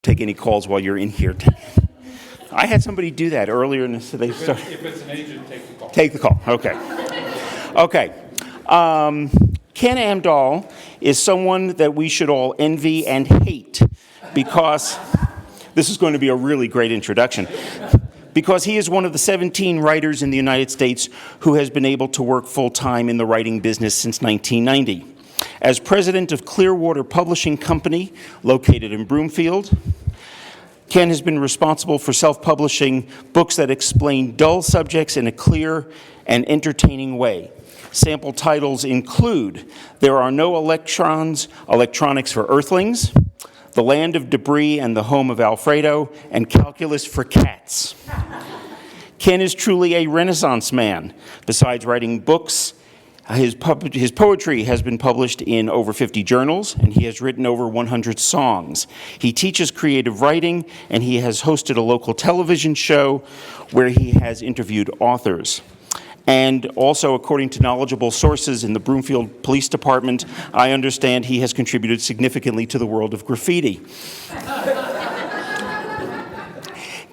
Take any calls while you're in here. I had somebody do that earlier, and so they started. If it's an agent, take the call. Take the call. Okay. Okay. Kenn Amdahl is someone that we should all envy and hate because this is going to be a really great introduction. Because he is one of the 17 writers in the United States who has been able to work full-time in the writing business since 1990. As president of Clearwater Publishing Company, located in Broomfield, Kenn has been responsible for self-publishing books that explain dull subjects in a clear and entertaining way. Sample titles include There Are No Electrons, Electronics for Earthlings, The Land of Debris and the Home of Alfredo, and Calculus for Cats. Kenn is truly a Renaissance man. Besides writing books, his poetry has been published in over 50 journals, and he has written over 100 songs. He teaches creative writing, and he has hosted a local television show where he has interviewed authors. And also, according to knowledgeable sources in the Broomfield Police Department, I understand he has contributed significantly to the world of graffiti.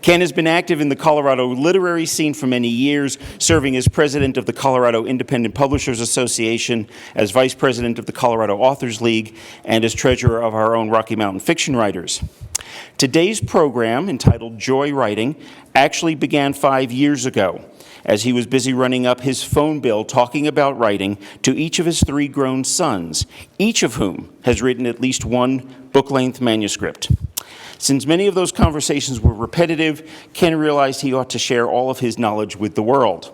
Kenn has been active in the Colorado literary scene for many years, serving as president of the Colorado Independent Publishers Association, as vice president of the Colorado Authors League, and as treasurer of our own Rocky Mountain Fiction Writers. Today's program, entitled Joy Writing, actually began 5 years ago, as he was busy running up his phone bill talking about writing to each of his 3 grown sons, each of whom has written at least one book-length manuscript. Since many of those conversations were repetitive, Kenn realized he ought to share all of his knowledge with the world.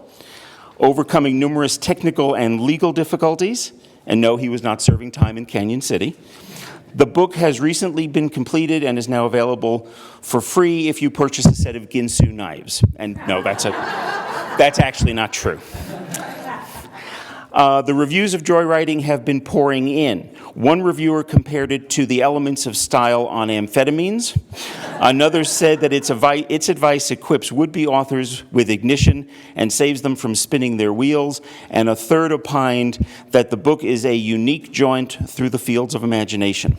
Overcoming numerous technical and legal difficulties, and no, he was not serving time in Canyon City, the book has recently been completed and is now available for free if you purchase a set of Ginsu knives. And no, that's actually not true. The reviews of Joy Writing have been pouring in. One reviewer compared it to the elements of style on amphetamines. Another said that its advice equips would-be authors with ignition and saves them from spinning their wheels. And a third opined that the book is a unique jaunt through the fields of imagination.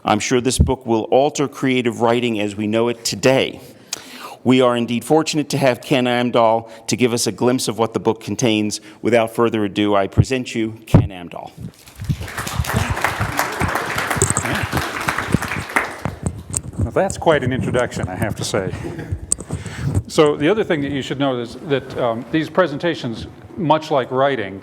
I'm sure this book will alter creative writing as we know it today. We are indeed fortunate to have Kenn Amdahl to give us a glimpse of what the book contains. Without further ado, I present you Kenn Amdahl. Well, that's quite an introduction, I have to say. So the other thing that you should know is that these presentations, much like writing,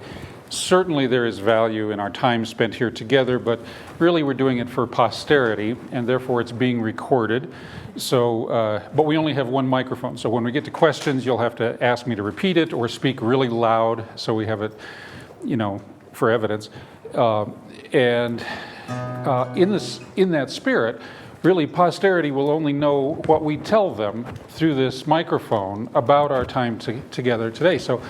certainly there is value in our time spent here together, but really we're doing it for posterity, and therefore it's being recorded. So, but we only have one microphone, so when we get to questions, you'll have to ask me to repeat it or speak really loud so we have it, for evidence. In that spirit, really posterity will only know what we tell them through this microphone about our time together today. So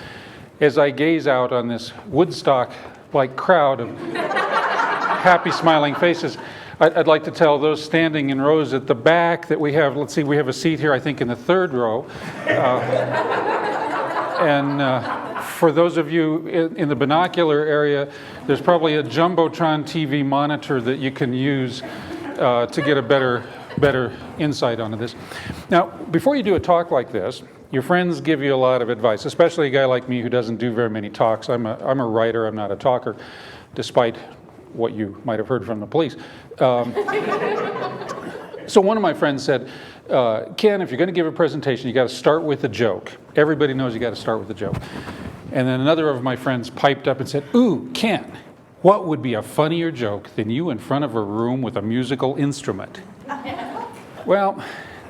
as I gaze out on this Woodstock-like crowd of happy, smiling faces, I'd like to tell those standing in rows at the back that we have, let's see, we have a seat here, I think, in the 3rd row. For those of you in the binocular area, there's probably a Jumbotron TV monitor that you can use to get a better insight onto this. Now, before you do a talk like this, your friends give you a lot of advice, especially a guy like me who doesn't do very many talks. I'm a writer, I'm not a talker, despite what you might have heard from the police. So one of my friends said, Kenn, if you're going to give a presentation, you got to start with a joke. Everybody knows you got to start with a joke. And then another of my friends piped up and said, ooh, Kenn, what would be a funnier joke than you in front of a room with a musical instrument? Well,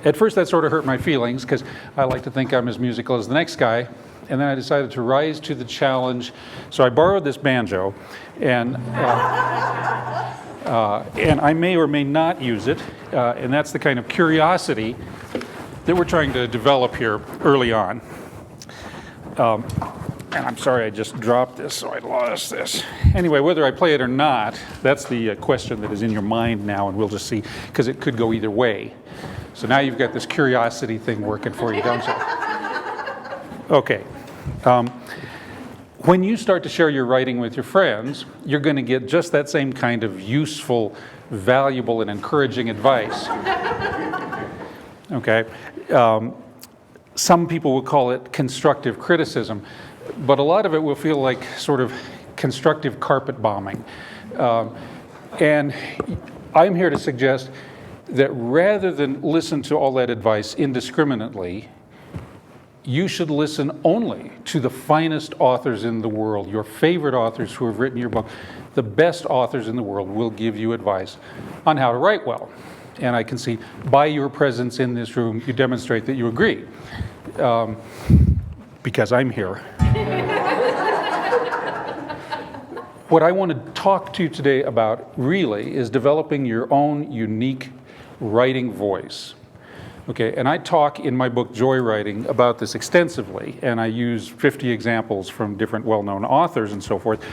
at first that sort of hurt my feelings because I like to think I'm as musical as the next guy. And then I decided to rise to the challenge. So I borrowed this banjo, and I may or may not use it. And that's the kind of curiosity that we're trying to develop here early on. And I'm sorry I just dropped this, so I lost this. Anyway, whether I play it or not, that's the question that is in your mind now, and we'll just see, because it could go either way. So now you've got this curiosity thing working for you, don't you? Okay. When you start to share your writing with your friends, you're going to get just that same kind of useful, valuable, and encouraging advice. okay? Some people will call it constructive criticism, but a lot of it will feel like sort of constructive carpet bombing. And I'm here to suggest that rather than listen to all that advice indiscriminately, you should listen only to the finest authors in the world, your favorite authors who have written your book. The best authors in the world will give you advice on how to write well. And I can see by your presence in this room, you demonstrate that you agree, because I'm here. What I want to talk to you today about really is developing your own unique writing voice. Okay, and I talk in my book, Joy Writing, about this extensively, and I use 50 examples from different well-known authors and so forth.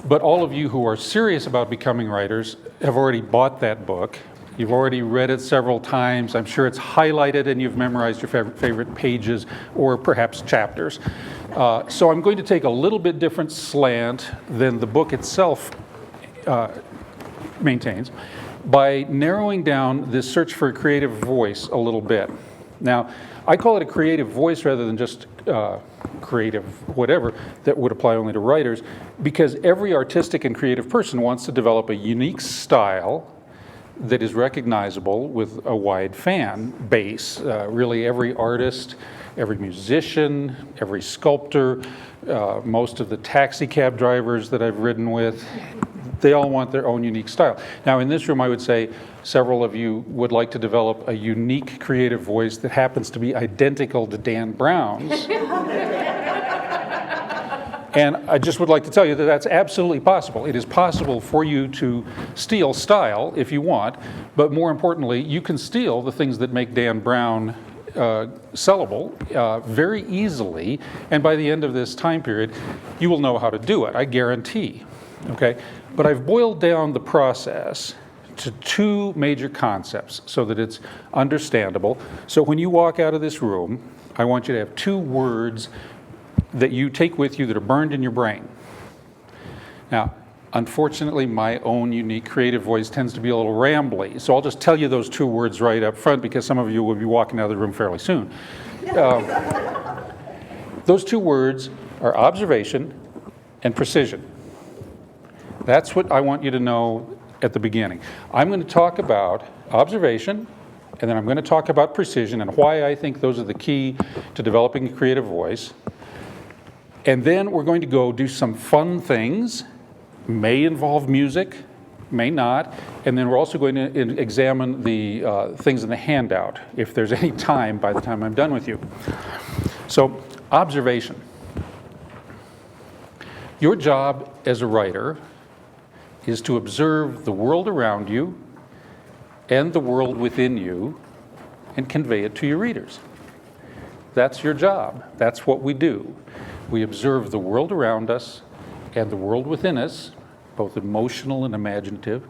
But all of you who are serious about becoming writers have already bought that book. You've already read it several times. I'm sure it's highlighted and you've memorized your favorite pages or perhaps chapters. So I'm going to take a little bit different slant than the book itself maintains, by narrowing down this search for a creative voice a little bit. Now, I call it a creative voice rather than just creative whatever that would apply only to writers, because every artistic and creative person wants to develop a unique style that is recognizable with a wide fan base. Really every artist, every musician, every sculptor, most of the taxi cab drivers that I've ridden with, they all want their own unique style. Now in this room I would say several of you would like to develop a unique creative voice that happens to be identical to Dan Brown's. And I just would like to tell you that that's absolutely possible. It is possible for you to steal style if you want, but more importantly, you can steal the things that make Dan Brown sellable very easily, and by the end of this time period, you will know how to do it, I guarantee. Okay? But I've boiled down the process to two major concepts so that it's understandable. So when you walk out of this room, I want you to have two words that you take with you that are burned in your brain. Now, unfortunately, my own unique creative voice tends to be a little rambly, so I'll just tell you those two words right up front because some of you will be walking out of the room fairly soon. Those two words are observation and precision. That's what I want you to know at the beginning. I'm going to talk about observation, and then I'm going to talk about precision and why I think those are the key to developing a creative voice. And then we're going to go do some fun things, may involve music, may not, and then we're also going to examine the things in the handout, if there's any time by the time I'm done with you. So, observation. Your job as a writer is to observe the world around you and the world within you and convey it to your readers. That's your job. That's what we do. We observe the world around us and the world within us, both emotional and imaginative,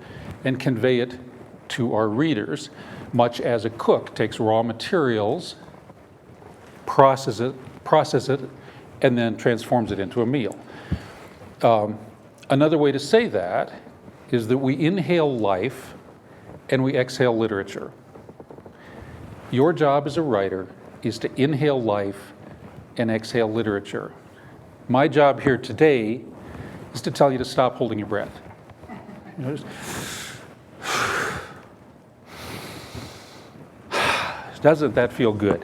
and convey it to our readers, much as a cook takes raw materials, process it, and then transforms it into a meal. Another way to say that is that we inhale life and we exhale literature. Your job as a writer is to inhale life and exhale literature. My job here today is to tell you to stop holding your breath. You know, doesn't that feel good?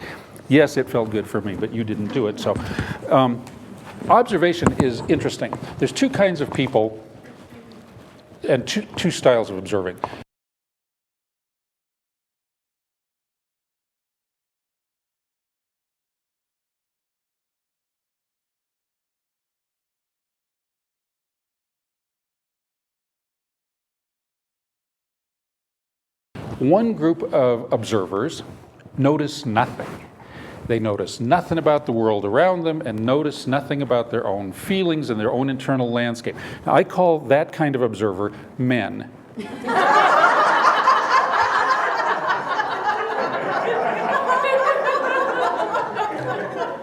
Yes, it felt good for me, but you didn't do it. So, observation is interesting. There's two kinds of people and two styles of observing. One group of observers notice nothing. They notice nothing about the world around them and notice nothing about their own feelings and their own internal landscape. Now, I call that kind of observer men.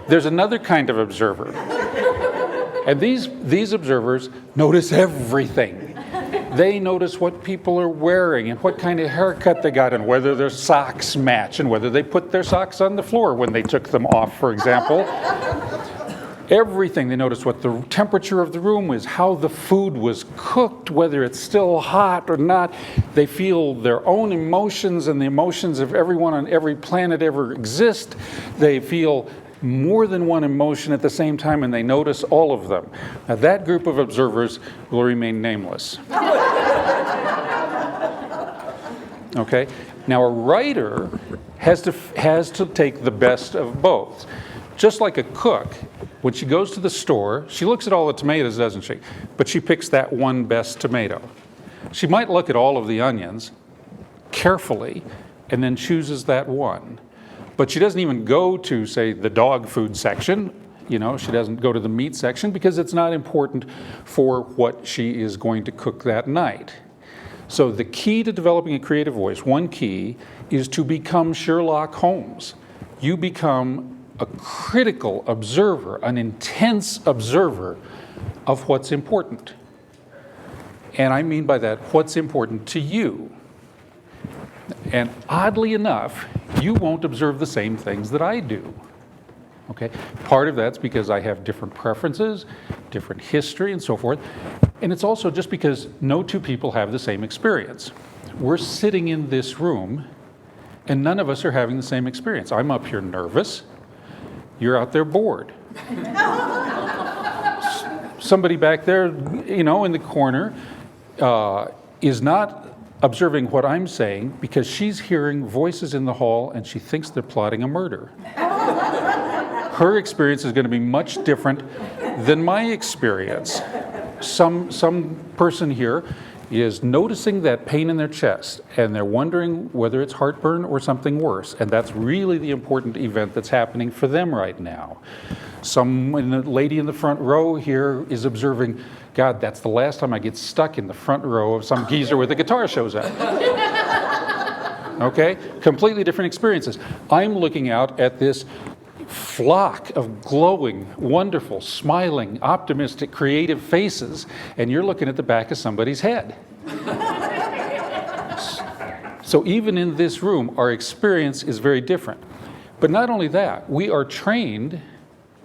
There's another kind of observer. And these observers notice everything. They notice what people are wearing and what kind of haircut they got and whether their socks match and whether they put their socks on the floor when they took them off, for example. Everything. They notice what the temperature of the room was, how the food was cooked, whether it's still hot or not. They feel their own emotions and the emotions of everyone on every planet ever exist. They feel more than one emotion at the same time, and they notice all of them. Now, that group of observers will remain nameless. Okay? Now, a writer has to take the best of both. Just like a cook, when she goes to the store, she looks at all the tomatoes, doesn't she? But she picks that one best tomato. She might look at all of the onions carefully and then chooses that one. But she doesn't even go to, say, the dog food section. She doesn't go to the meat section because it's not important for what she is going to cook that night. So the key to developing a creative voice, one key, is to become Sherlock Holmes. You become a critical observer, an intense observer of what's important. And I mean by that, what's important to you. And oddly enough, you won't observe the same things that I do. Okay? Part of that's because I have different preferences, different history, and so forth. And it's also just because no two people have the same experience. We're sitting in this room, and none of us are having the same experience. I'm up here nervous. You're out there bored. Somebody back there, in the corner, is not observing what I'm saying because she's hearing voices in the hall and she thinks they're plotting a murder. Her experience is going to be much different than my experience. Some person here is noticing that pain in their chest and they're wondering whether it's heartburn or something worse, and that's really the important event that's happening for them right now. The lady in the front row here is observing, God, that's the last time I get stuck in the front row of some geezer with a guitar shows up. Okay? Completely different experiences. I'm looking out at this flock of glowing, wonderful, smiling, optimistic, creative faces, and you're looking at the back of somebody's head. So even in this room, our experience is very different. But not only that, we are trained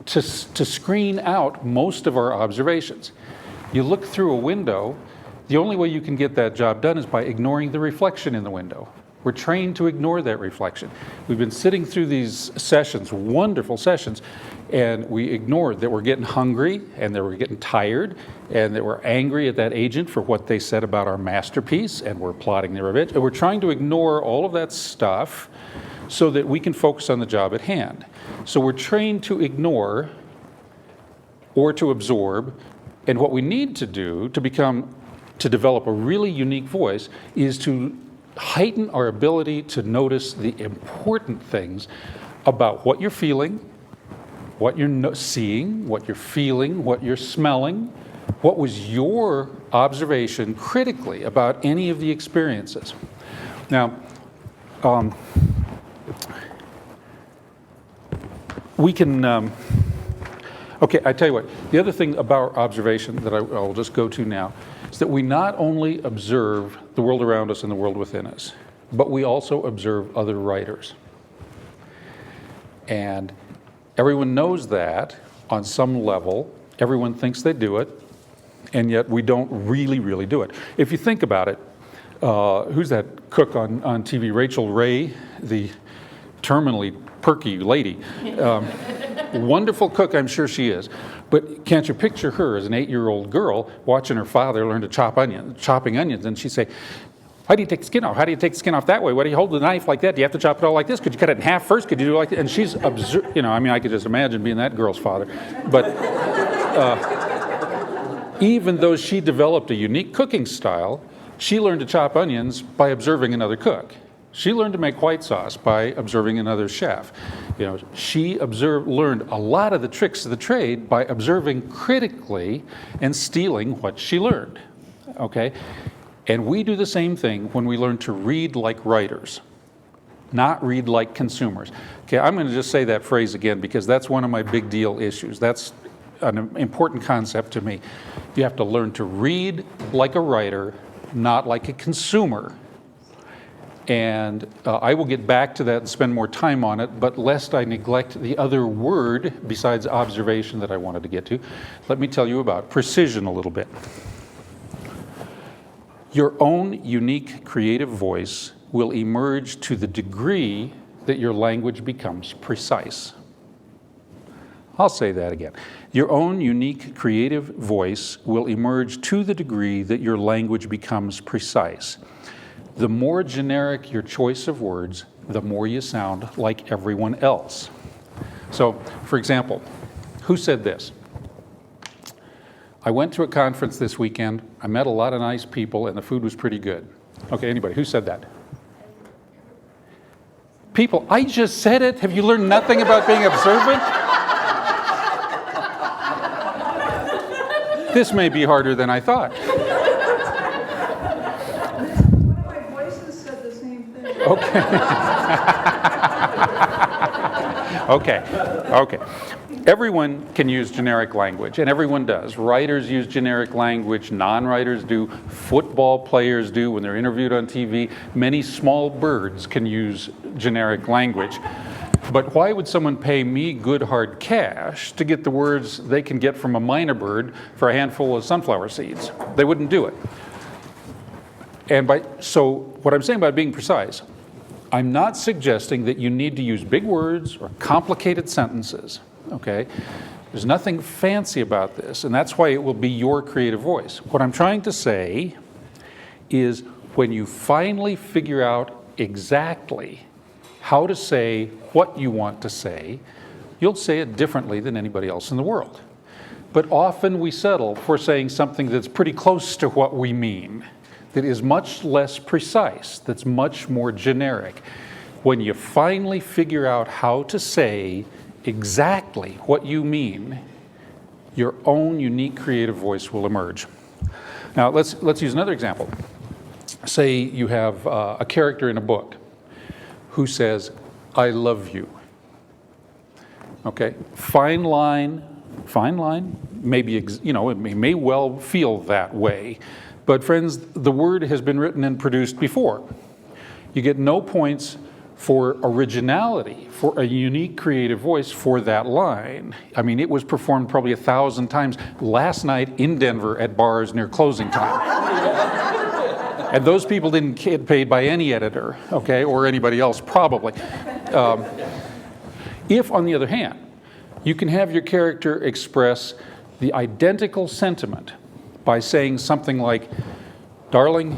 to screen out most of our observations. You look through a window, the only way you can get that job done is by ignoring the reflection in the window. We're trained to ignore that reflection. We've been sitting through these sessions, wonderful sessions, and we ignored that we're getting hungry and that we're getting tired and that we're angry at that agent for what they said about our masterpiece and we're plotting their revenge. And we're trying to ignore all of that stuff so that we can focus on the job at hand. So we're trained to ignore or to absorb, and what we need to do to develop a really unique voice is to heighten our ability to notice the important things about what you're feeling, what you're seeing, what you're feeling, what you're smelling, what was your observation critically about any of the experiences. Now, we can, okay, I tell you what, the other thing about observation that I'll just go to now is that we not only observe the world around us and the world within us, but we also observe other writers. And everyone knows that on some level. Everyone thinks they do it, and yet we don't really do it. If you think about it, who's that cook on TV? Rachel Ray, the terminally perky lady. Wonderful cook, I'm sure she is. But can't you picture her as an 8-year-old girl watching her father learn to chopping onions, and she'd say, how do you take the skin off? How do you take the skin off that way? Why do you hold the knife like that? Do you have to chop it all like this? Could you cut it in half first? Could you do it like that? And she's, I could just imagine being that girl's father. But even though she developed a unique cooking style, she learned to chop onions by observing another cook. She learned to make white sauce by observing another chef. She learned a lot of the tricks of the trade by observing critically and stealing what she learned. Okay? And we do the same thing when we learn to read like writers, not read like consumers. Okay, I'm going to just say that phrase again because that's one of my big deal issues. That's an important concept to me. You have to learn to read like a writer, not like a consumer. And I will get back to that and spend more time on it, but lest I neglect the other word besides observation that I wanted to get to, let me tell you about precision a little bit. Your own unique creative voice will emerge to the degree that your language becomes precise. I'll say that again. Your own unique creative voice will emerge to the degree that your language becomes precise. The more generic your choice of words, the more you sound like everyone else. So, for example, who said this? I went to a conference this weekend, I met a lot of nice people, and the food was pretty good. Okay, anybody, who said that? People, I just said it. Have you learned nothing about being observant? This may be harder than I thought. Okay. Everyone can use generic language, and everyone does. Writers use generic language, non-writers do, football players do when they're interviewed on TV. Many small birds can use generic language. But why would someone pay me good hard cash to get the words they can get from a minor bird for a handful of sunflower seeds? They wouldn't do it. So what I'm saying about being precise, I'm not suggesting that you need to use big words or complicated sentences, okay? There's nothing fancy about this, and that's why it will be your creative voice. What I'm trying to say is when you finally figure out exactly how to say what you want to say, you'll say it differently than anybody else in the world. But often we settle for saying something that's pretty close to what we mean, that is much less precise, that's much more generic. When you finally figure out how to say exactly what you mean, your own unique creative voice will emerge. Now, let's use another example. Say you have a character in a book who says, I love you. Okay, fine line, maybe, it may well feel that way. But friends, the word has been written and produced before. You get no points for originality, for a unique creative voice for that line. I mean, it was performed probably 1,000 times last night in Denver at bars near closing time. And those people didn't get paid by any editor, okay, or anybody else probably. If, on the other hand, you can have your character express the identical sentiment by saying something like, darling,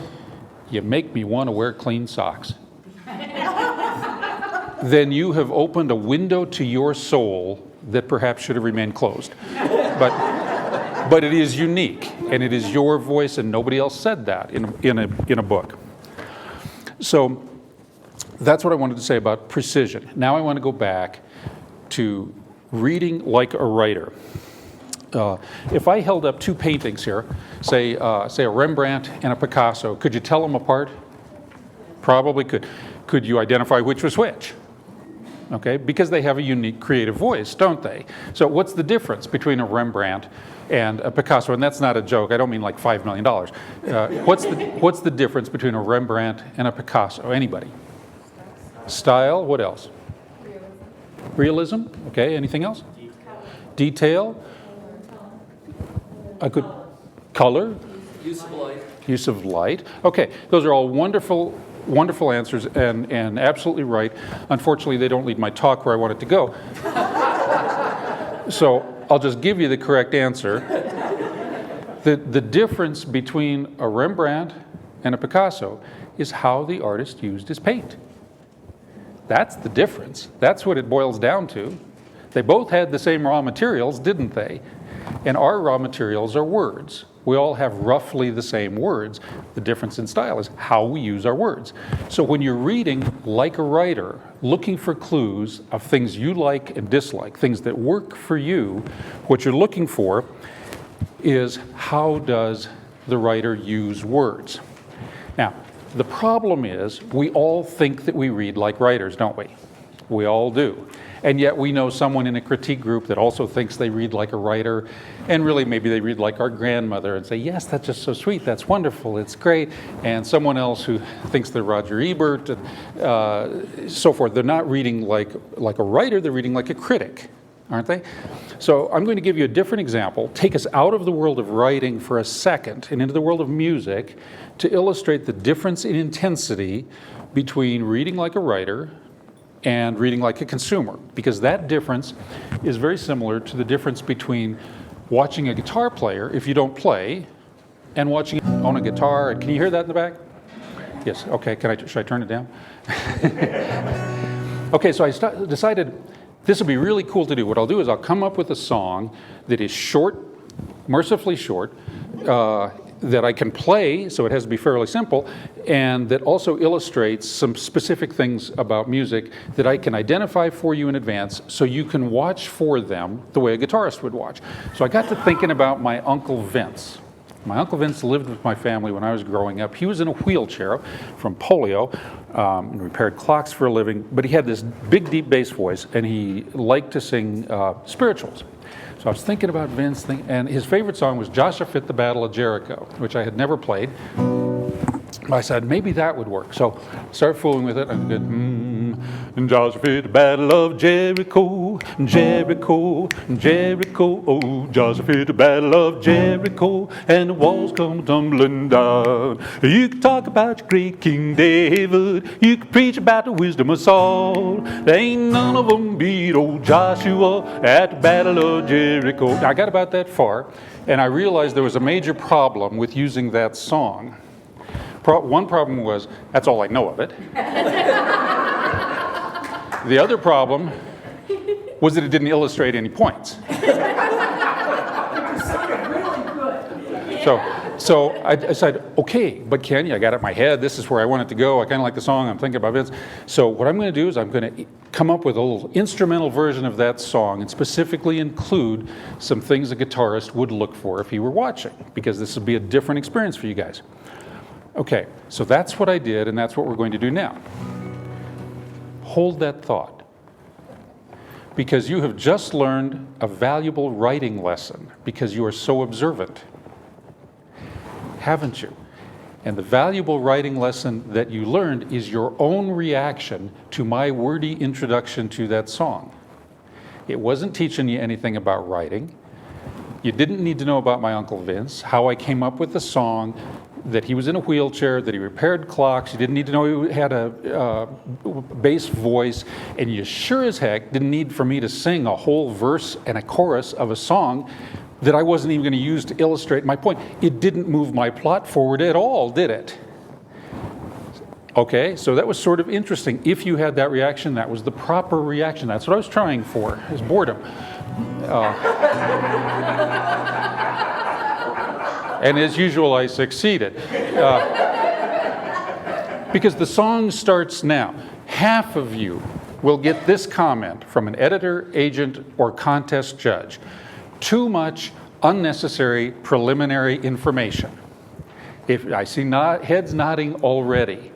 you make me want to wear clean socks. Then you have opened a window to your soul that perhaps should have remained closed. But it is unique, and it is your voice, and nobody else said that in a book. So that's what I wanted to say about precision. Now I want to go back to reading like a writer. If I held up two paintings here, say a Rembrandt and a Picasso, could you tell them apart? Probably could. Could you identify which was which? Okay, because they have a unique creative voice, don't they? So what's the difference between a Rembrandt and a Picasso? And that's not a joke, I don't mean like $5 million. What's the difference between a Rembrandt and a Picasso? Anybody? Style, what else? Realism, okay, anything else? Detail. A good color? Use of light. Okay, those are all wonderful answers and absolutely right. Unfortunately, they don't lead my talk where I want it to go. So I'll just give you the correct answer. The difference between a Rembrandt and a Picasso is how the artist used his paint. That's the difference. That's what it boils down to. They both had the same raw materials, didn't they? And our raw materials are words. We all have roughly the same words. The difference in style is how we use our words. So when you're reading like a writer, looking for clues of things you like and dislike, things that work for you, what you're looking for is how does the writer use words? Now, the problem is we all think that we read like writers, don't we? We all do. And yet we know someone in a critique group that also thinks they read like a writer, and really maybe they read like our grandmother and say, yes, that's just so sweet, that's wonderful, it's great. And someone else who thinks they're Roger Ebert, and so forth. They're not reading like a writer, they're reading like a critic, aren't they? So I'm going to give you a different example, take us out of the world of writing for a second and into the world of music to illustrate the difference in intensity between reading like a writer and reading like a consumer, because that difference is very similar to the difference between watching a guitar player, if you don't play, and watching on a guitar. Can you hear that in the back? Yes, okay, should I turn it down? Okay, so I decided this would be really cool to do. What I'll do is I'll come up with a song that is short, mercifully short, that I can play, so it has to be fairly simple, and that also illustrates some specific things about music that I can identify for you in advance so you can watch for them the way a guitarist would watch. So I got to thinking about my Uncle Vince. My Uncle Vince lived with my family when I was growing up. He was in a wheelchair from polio and repaired clocks for a living, but he had this big, deep bass voice, and he liked to sing spirituals. So I was thinking about Vince, and his favorite song was Joshua Fit the Battle of Jericho, which I had never played. I said, maybe that would work. So I started fooling with it. I did, Joshua fit the battle of Jericho, Jericho, Jericho. Oh, Joshua fit the battle of Jericho, and the walls come tumbling down. You can talk about your great King David. You can preach about the wisdom of Saul. There ain't none of them beat old Joshua at the battle of Jericho. Now, I got about that far, and I realized there was a major problem with using that song. One problem was, that's all I know of it. The other problem was that it didn't illustrate any points. So I decided, okay, but Kenny, I got it in my head, this is where I want it to go, I kind of like the song, I'm thinking about Vince. So what I'm going to do is I'm going to come up with a little instrumental version of that song and specifically include some things a guitarist would look for if he were watching, because this would be a different experience for you guys. Okay, so that's what I did, and that's what we're going to do now. Hold that thought, because you have just learned a valuable writing lesson because you are so observant, haven't you? And the valuable writing lesson that you learned is your own reaction to my wordy introduction to that song. It wasn't teaching you anything about writing. You didn't need to know about my Uncle Vince, how I came up with the song, that he was in a wheelchair, that he repaired clocks. You didn't need to know he had a bass voice, and you sure as heck didn't need for me to sing a whole verse and a chorus of a song that I wasn't even going to use to illustrate my point. It didn't move my plot forward at all, did it? Okay, so that was sort of interesting. If you had that reaction, that was the proper reaction. That's what I was trying for, is boredom. And as usual, I succeeded. Because the song starts now. Half of you will get this comment from an editor, agent, or contest judge. Too much unnecessary preliminary information. If I see heads nodding already.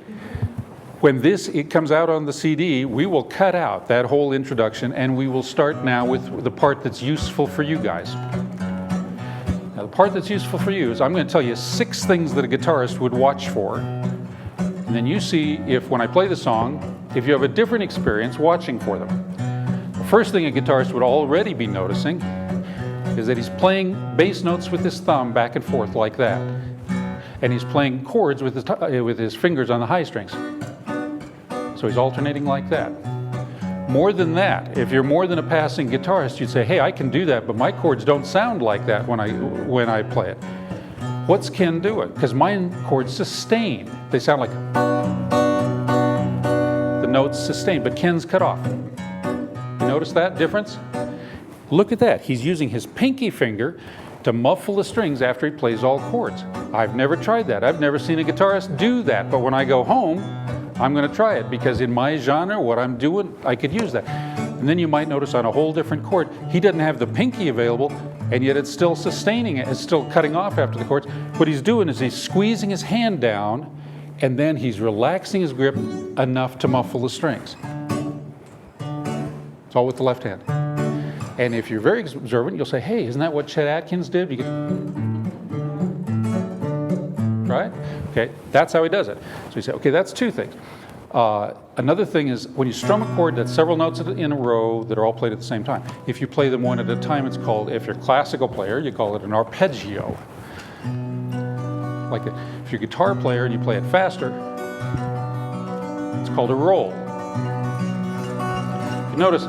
When it comes out on the CD, we will cut out that whole introduction, and we will start now with the part that's useful for you guys. Now, the part that's useful for you is I'm going to tell you 6 things that a guitarist would watch for, and then you see if, when I play the song, if you have a different experience watching for them. The first thing a guitarist would already be noticing is that he's playing bass notes with his thumb back and forth like that, and he's playing chords with his fingers on the high strings. So he's alternating like that. More than that, if you're more than a passing guitarist, you'd say, hey, I can do that, but my chords don't sound like that when I play it. What's Kenn doing? Because my chords sustain. They sound like the notes sustain, but Kenn's cut off. You notice that difference? Look at that. He's using his pinky finger to muffle the strings after he plays all chords. I've never tried that. I've never seen a guitarist do that, but when I go home, I'm going to try it, because in my genre, what I'm doing, I could use that. And then you might notice on a whole different chord, he doesn't have the pinky available, and yet it's still sustaining it. It's still cutting off after the chords. What he's doing is he's squeezing his hand down, and then he's relaxing his grip enough to muffle the strings. It's all with the left hand. And if you're very observant, you'll say, hey, isn't that what Chet Atkins did? You get, right? Okay, that's how he does it. So you say, okay, that's two things. Another thing is when you strum a chord that's several notes in a row that are all played at the same time. If you play them one at a time, it's called, if you're a classical player, you call it an arpeggio. Like if you're a guitar player and you play it faster, it's called a roll. You notice,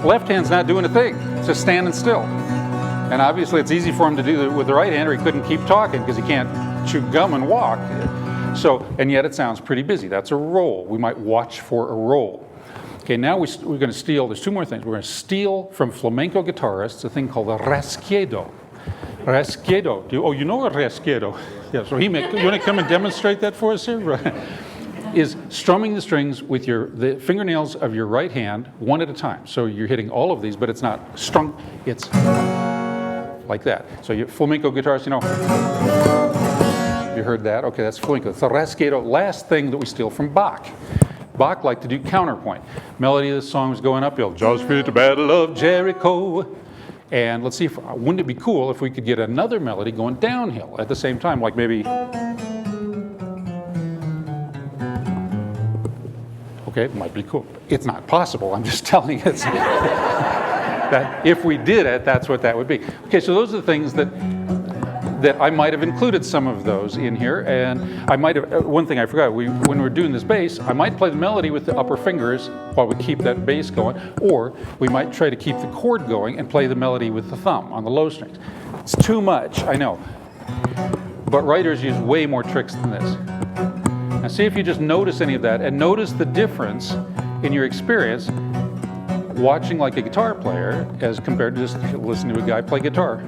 left hand's not doing a thing. It's just standing still. And obviously it's easy for him to do it with the right hand, or he couldn't keep talking because he can't chew gum and walk. So, and yet it sounds pretty busy. That's a roll. We might watch for a roll. Okay, now we're going to steal, there's two more things. We're going to steal from flamenco guitarists a thing called a rasguedo. Rasguedo. You know a rasguedo? Yeah, so you want to come and demonstrate that for us here? Right. Is strumming the strings with the fingernails of your right hand one at a time. So you're hitting all of these, but it's not strung, it's like that. So you flamenco guitarists, you know, you heard that? Okay, that's flamenco. It's the rasguedo, last thing that we steal from Bach. Bach liked to do counterpoint. Melody of the song was going uphill. Just finished the Battle of Jericho. And let's see, wouldn't it be cool if we could get another melody going downhill at the same time, like maybe... Okay, it might be cool. It's not possible, I'm just telling you. That if we did it, that's what that would be. Okay, so those are the things that I might have included some of those in here, and I might have, one thing I forgot, when we're doing this bass, I might play the melody with the upper fingers while we keep that bass going, or we might try to keep the chord going and play the melody with the thumb on the low strings. It's too much, I know, but writers use way more tricks than this. Now see if you just notice any of that, and notice the difference in your experience watching like a guitar player as compared to just listening to a guy play guitar.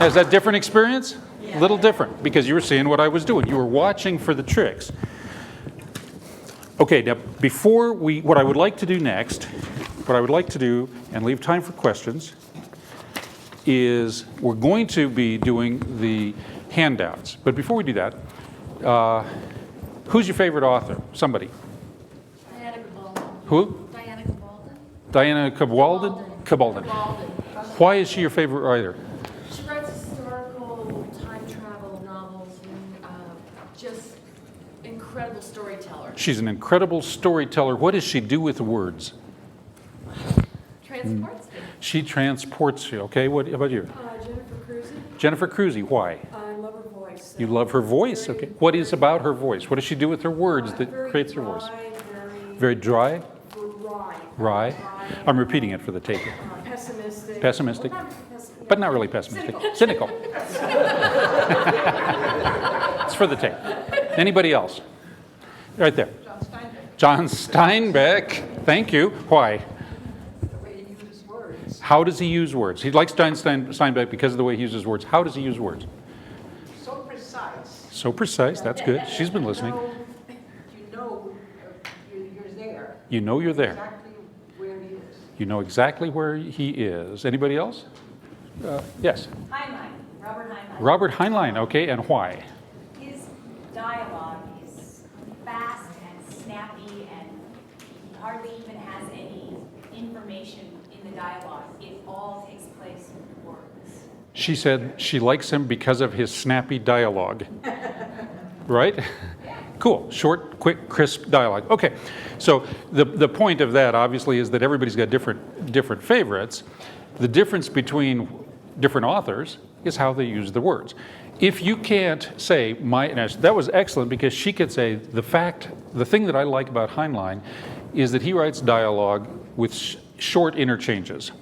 Is that a different experience? A little different, because you were seeing what I was doing. You were watching for the tricks. Okay, now before what I would like to do next, and leave time for questions, is we're going to be doing the handouts. But before we do that, who's your favorite author? Somebody. Diana Cabaldon. Who? Diana Cabaldon. Diana Cabaldon? Cabaldon. Why is she your favorite writer? She writes historical time travel novels and just incredible storyteller. She's an incredible storyteller. What does she do with words? Transports me. She transports you. Okay, what about you? Jennifer Cruzy. Jennifer Cruzy, why? I love her voice. You love her voice? Okay. What is about her voice? What does she do with her words that creates her voice? Very dry? Rye. I'm repeating it for the tape. Pessimistic. Pessimistic. Well, not pessimistic. But not really pessimistic. Cynical. It's for the tape. Anybody else? Right there. John Steinbeck. Thank you. Why? The way he uses words. How does he use words? He likes Steinbeck because of the way he uses words. How does he use words? So precise. so precise. That's good. She's been listening. You know, you're there. You know you're there. Exactly where he is. You know exactly where he is. Anybody else? Yes. Heinlein, Robert Heinlein. Robert Heinlein, okay, and why? His dialogue is fast and snappy, and he hardly even has any information in the dialogue. It all takes place in words. She said she likes him because of his snappy dialogue. Right? Cool. Short, quick, crisp dialogue. Okay. So the point of that, obviously, is that everybody's got different favorites. The difference between different authors is how they use the words. If you can't say, that was excellent because she could say, the thing that I like about Heinlein is that he writes dialogue with short interchanges.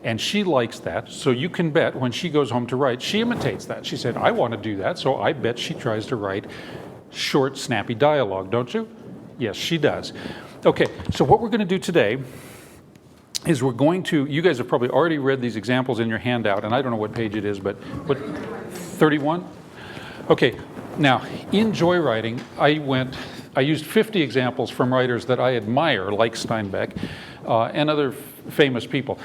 And she likes that, so you can bet when she goes home to write, she imitates that. She said, I want to do that, so I bet she tries to write short, snappy dialogue, don't you? Yes, she does. Okay, so what we're going to do today is you guys have probably already read these examples in your handout, and I don't know what page it is, but what, 31? Okay, now, in joywriting, I used 50 examples from writers that I admire, like Steinbeck, and other famous people.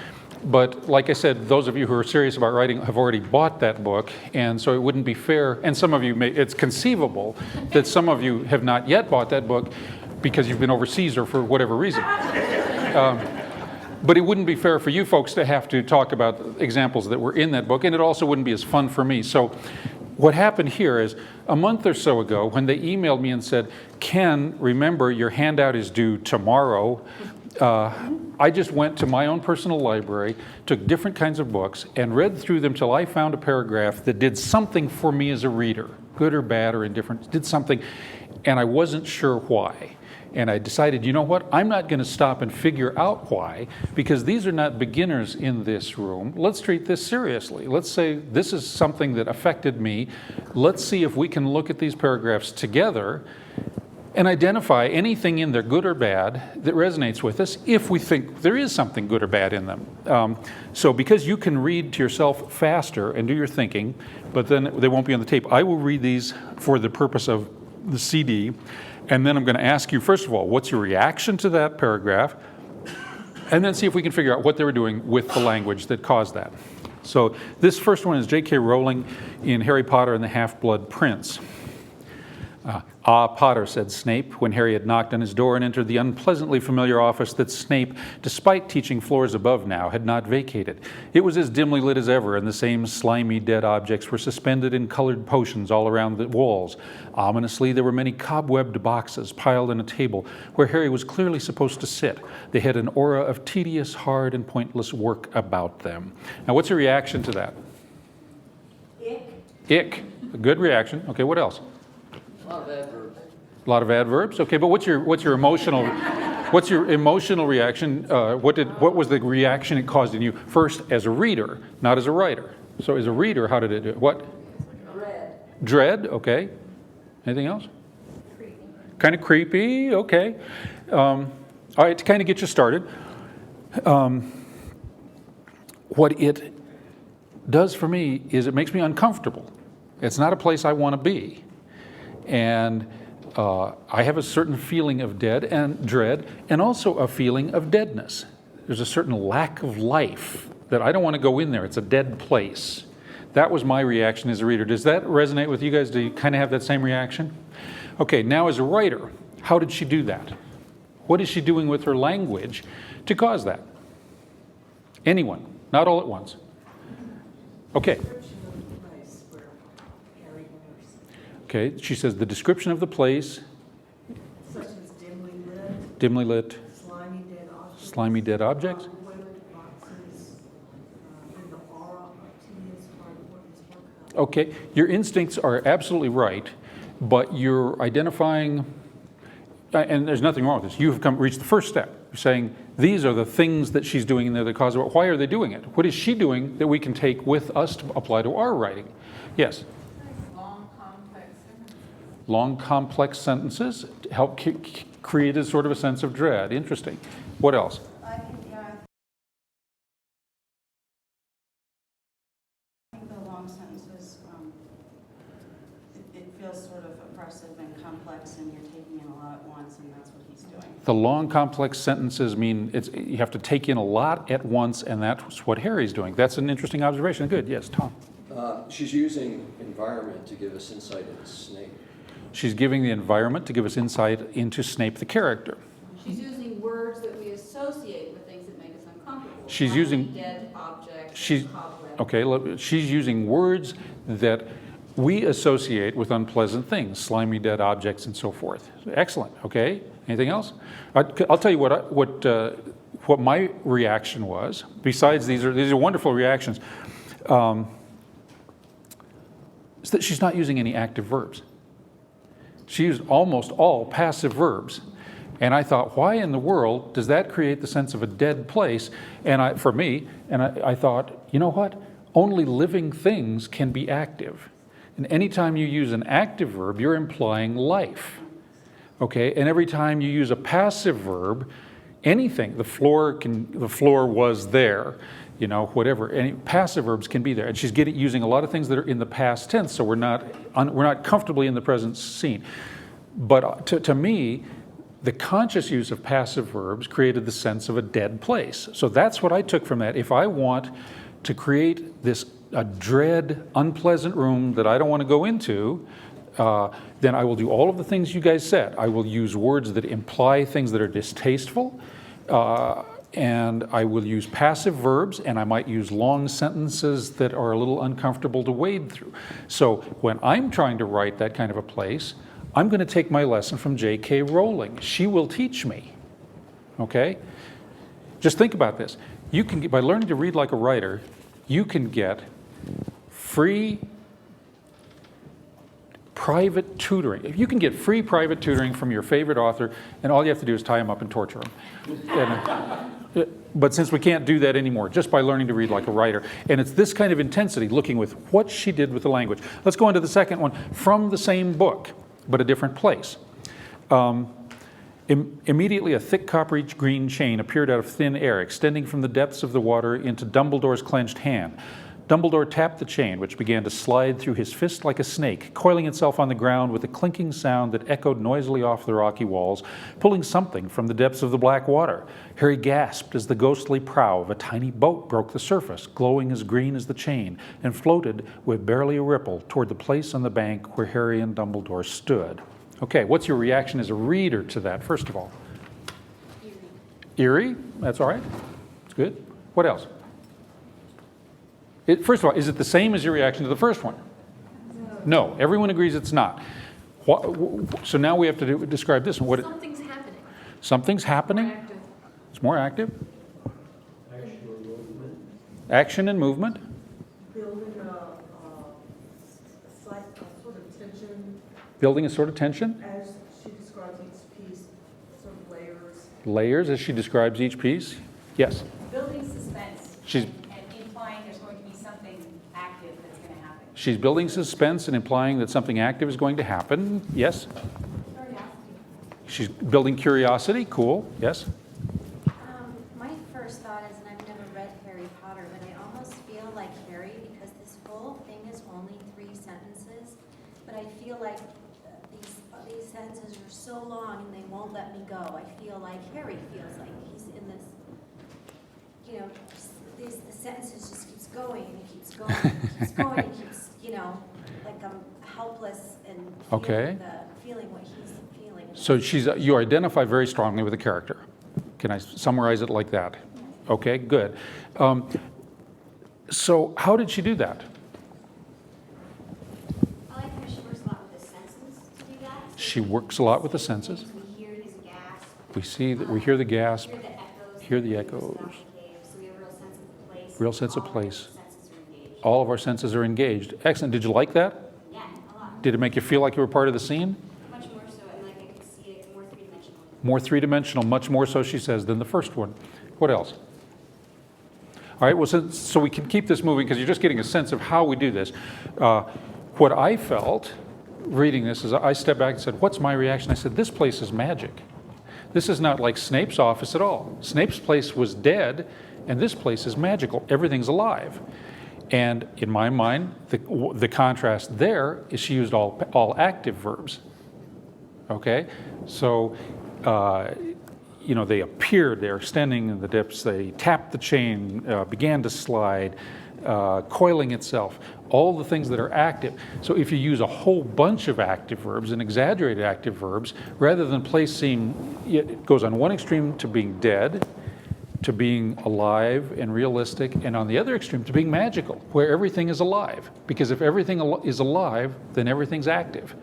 But like I said, those of you who are serious about writing have already bought that book, and so it wouldn't be fair, and some of you it's conceivable that some of you have not yet bought that book because you've been overseas or for whatever reason. But it wouldn't be fair for you folks to have to talk about examples that were in that book, and it also wouldn't be as fun for me. So what happened here is a month or so ago when they emailed me and said, Ken, remember your handout is due tomorrow, I just went to my own personal library, took different kinds of books, and read through them till I found a paragraph that did something for me as a reader, good or bad or indifferent, did something, and I wasn't sure why. And I decided, you know what, I'm not going to stop and figure out why, because these are not beginners in this room. Let's treat this seriously. Let's say this is something that affected me. Let's see if we can look at these paragraphs together and identify anything in there, good or bad, that resonates with us if we think there is something good or bad in them. So because you can read to yourself faster and do your thinking, but then they won't be on the tape, I will read these for the purpose of the CD, and then I'm going to ask you, first of all, what's your reaction to that paragraph? And then see if we can figure out what they were doing with the language that caused that. So this first one is J.K. Rowling in Harry Potter and the Half-Blood Prince. Potter, said Snape, when Harry had knocked on his door and entered the unpleasantly familiar office that Snape, despite teaching floors above now, had not vacated. It was as dimly lit as ever, and the same slimy dead objects were suspended in colored potions all around the walls. Ominously, there were many cobwebbed boxes piled on a table where Harry was clearly supposed to sit. They had an aura of tedious, hard, and pointless work about them. Now, what's your reaction to that? Ick. A good reaction. Okay, what else? A lot of adverbs. A lot of adverbs. Okay, but what's your emotional reaction? What was the reaction it caused in you first as a reader, not as a writer? So as a reader, how did it do? What? Dread. Okay. Anything else? Creepy. Kind of creepy. Okay. All right. To kind of get you started, what it does for me is it makes me uncomfortable. It's not a place I want to be. And I have a certain feeling of dread, and also a feeling of deadness. There's a certain lack of life that I don't want to go in there. It's a dead place. That was my reaction as a reader. Does that resonate with you guys? Do you kind of have that same reaction? Okay, now as a writer, how did she do that? What is she doing with her language to cause that? Anyone? Not all at once. Okay. Okay, she says the description of the place, Such as dimly lit, slimy dead objects. slimy dead objects. Boxes, and the aura of tedious hard work is work. Okay, your instincts are absolutely right, but you're identifying, and there's nothing wrong with this. You have reached the first step. You're saying these are the things that she's doing in there that cause it. Why are they doing it? What is she doing that we can take with us to apply to our writing? Yes? Long, complex sentences help create a sort of a sense of dread. Interesting. What else? I think the long sentences, it expressive and complex, and you're taking in a lot at once, and that's what he's doing. The long, complex sentences mean you have to take in a lot at once, and that's what Harry's doing. That's an interesting observation. Good, yes, Tom. She's using environment to give us insight into Snape. She's giving the environment to give us insight into Snape, the character. She's using words that we associate with things that make us uncomfortable. She's using- dead objects, She's, cobweb. okay, she's using words that we associate with unpleasant things, slimy dead objects and so forth. Excellent, okay? Anything else? I'll tell you what my reaction was. Besides, these are wonderful reactions. Is that she's not using any active verbs. She used almost all passive verbs. And I thought, why in the world does that create the sense of a dead place? And I thought, you know what? Only living things can be active. And anytime you use an active verb, you're implying life. Okay? And every time you use a passive verb, anything, the floor was there, you know, whatever. Any passive verbs can be there. And she's using a lot of things that are in the past tense, so we're not comfortably in the present scene. But to me, the conscious use of passive verbs created the sense of a dead place. So that's what I took from that. If I want to create a dread, unpleasant room that I don't want to go into, then I will do all of the things you guys said. I will use words that imply things that are distasteful, and I will use passive verbs, and I might use long sentences that are a little uncomfortable to wade through. So when I'm trying to write that kind of a place, I'm going to take my lesson from J.K. Rowling. She will teach me, okay? Just think about this. You can, by learning to read like a writer, you can get free private tutoring. You can get free private tutoring from your favorite author, and all you have to do is tie him up and torture him. But since we can't do that anymore, just by learning to read like a writer, and it's this kind of intensity, looking with what she did with the language. Let's go into the second one, from the same book, but a different place. Immediately a thick coppery green chain appeared out of thin air, extending from the depths of the water into Dumbledore's clenched hand. Dumbledore tapped the chain, which began to slide through his fist like a snake, coiling itself on the ground with a clinking sound that echoed noisily off the rocky walls, pulling something from the depths of the black water. Harry gasped as the ghostly prow of a tiny boat broke the surface, glowing as green as the chain, and floated with barely a ripple toward the place on the bank where Harry and Dumbledore stood. Okay, what's your reaction as a reader to that, first of all? Eerie? That's all right. That's good. What else? First of all, is it the same as your reaction to the first one? No. Everyone agrees it's not. So now we have to describe this one. Something's happening. Something's happening? Active. It's more active? Action and movement. Building a sort of tension, Building a sort of tension. as she describes each piece, sort of layers. Layers as she describes each piece. Yes. Building suspense. She's- And implying there's going to be something active that's going to happen. She's building suspense and implying that something active is going to happen. Yes. Curiosity. She's building curiosity. Cool. Yes. My first thought is, and I've never read Harry Potter, but I almost feel like Harry because this whole thing is only 3 sentences, but I feel like these sentences are so long and they won't let me go. I feel like Harry feels like he's in this, you know, the sentences just keeps going and it keeps going and it keeps going and keeps, you know, like I'm helpless and Okay. feeling what he's feeling. So you identify very strongly with the character. Can I summarize it like that? Okay, good. So how did she do that? I like how she works a lot with the senses to do that. She works a lot with the senses. We hear his gasp. We hear the gasp, Hear the echoes. hear the echoes. So we have a real sense of place. Real sense of All place. Senses are engaged. All of our senses are engaged. Excellent. Did you like that? Yeah, a lot. Did it make you feel like you were part of the scene? Much more so, and like I could see it more three-dimensional. More three-dimensional, much more so, she says, than the first one. What else? All right, well, so we can keep this moving because you're just getting a sense of how we do this. What I felt reading this is I stepped back and said, what's my reaction? I said, this place is magic. This is not like Snape's office at all. Snape's place was dead, and this place is magical. Everything's alive. And in my mind, the contrast there is she used all active verbs. Okay? So, they appeared, they're extending in the dips, they tapped the chain, began to slide, coiling itself, all the things that are active. So if you use a whole bunch of active verbs and exaggerated active verbs, rather than it goes on one extreme to being dead, to being alive and realistic, and on the other extreme to being magical, where everything is alive. Because if everything is alive, then everything's active.